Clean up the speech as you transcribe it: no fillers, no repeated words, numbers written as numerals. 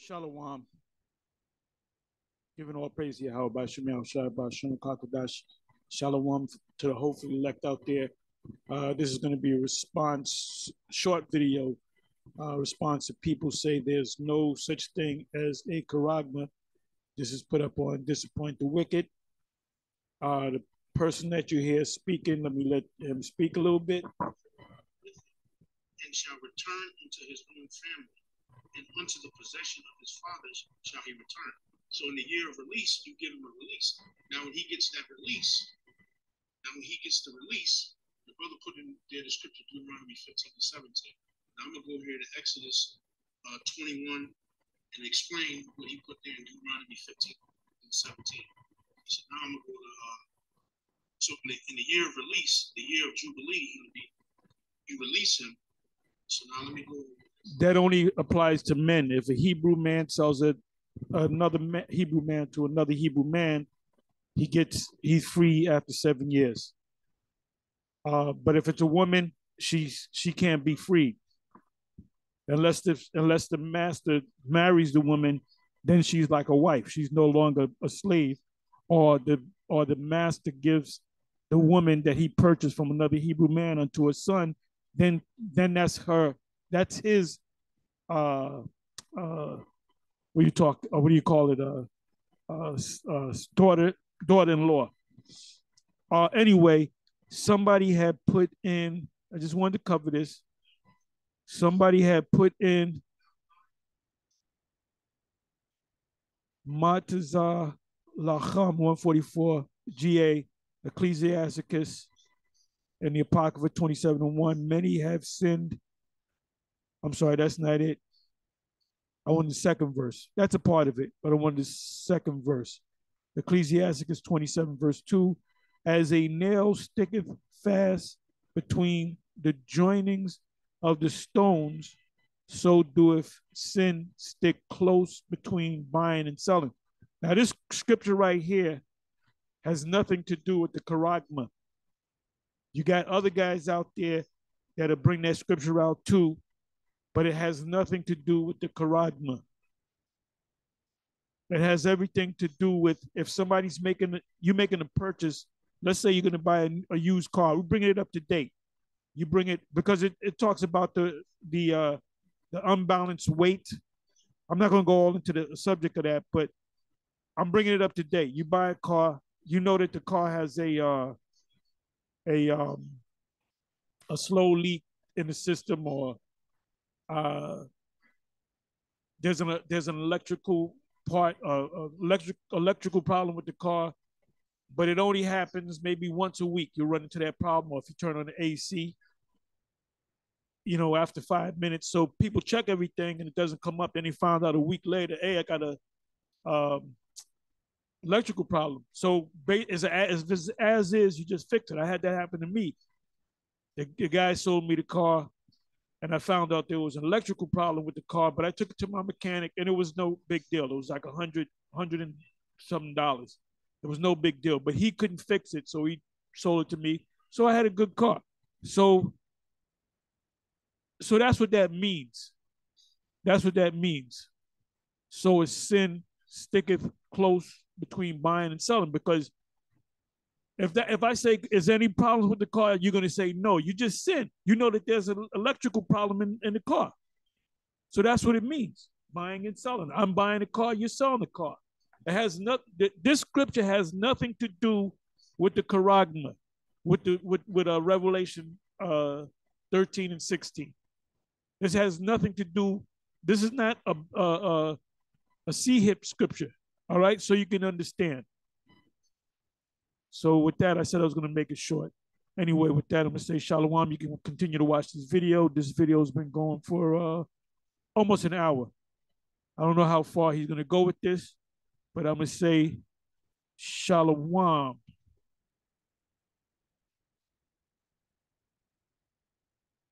Shalom. Giving all praise here, how about Shemel Shabbat Shem Kakadash. Shalom to the hopeful elect out there. This is going to be a response, short video response to people say there's no such thing as a charagma. This is put up on Disappoint the Wicked. The person that you hear speaking, let me let him speak a little bit. And shall return into his own family, and unto the possession of his fathers shall he return. So in the year of release, you give him a release. Now when he gets that release, the brother put in there the scripture, Deuteronomy 15 and 17. Now I'm going to go here to Exodus 21 and explain what he put there in Deuteronomy 15 and 17. So now I'm going to go to, so in the year of release, the year of Jubilee, you release him. So now let me go. That only applies to men. If a Hebrew man sells another Hebrew man to another Hebrew man, he's free after 7 years. But if it's a woman, she can't be free unless the master marries the woman. Then she's like a wife. She's no longer a slave, or the master gives the woman that he purchased from another Hebrew man unto a son. Then that's his what do you call it, daughter-in-law. Anyway, somebody had put in, I just wanted to cover this. Somebody had put in Matazah Lacham 144 GA Ecclesiasticus in the Apocrypha 27:1. Many have sinned. I'm sorry, that's not it. I want the second verse. That's a part of it, but I want the second verse. Ecclesiasticus 27 verse 2. As a nail sticketh fast between the joinings of the stones, so doeth sin stick close between buying and selling. Now this scripture right here has nothing to do with the charagma. You got other guys out there that'll bring that scripture out too, but it has nothing to do with the charagma. It has everything to do with if somebody's making a purchase. Let's say you're going to buy a used car. We're bringing it up to date. You bring it because it talks about the unbalanced weight. I'm not going to go all into the subject of that, but I'm bringing it up to date. You buy a car, you know that the car has a slow leak in the system, or there's an electrical part, electrical problem with the car, but it only happens maybe once a week. You run into that problem, or if you turn on the AC, after 5 minutes. So people check everything and it doesn't come up. Then they found out a week later, hey, I got a electrical problem. So as is, you just fix it. I had that happen to me. The guy sold me the car, and I found out there was an electrical problem with the car, but I took it to my mechanic, and it was no big deal. It was like $100 and something. It was no big deal, but he couldn't fix it, so he sold it to me. So I had a good car. So that's what that means. That's what that means. So it's sin sticketh close between buying and selling, because if I say, is there any problems with the car? You're going to say, no, you just sin. You know that there's an electrical problem in the car. So that's what it means, buying and selling. I'm buying a car, you're selling the car. It has this scripture has nothing to do with the charagma, with Revelation 13 and 16. This has nothing to do. This is not a C-hip scripture, all right? So you can understand. So with that, I said I was going to make it short. Anyway, with that, I'm going to say shalom. You can continue to watch this video. This video has been going for almost an hour. I don't know how far he's going to go with this, but I'm going to say shalom.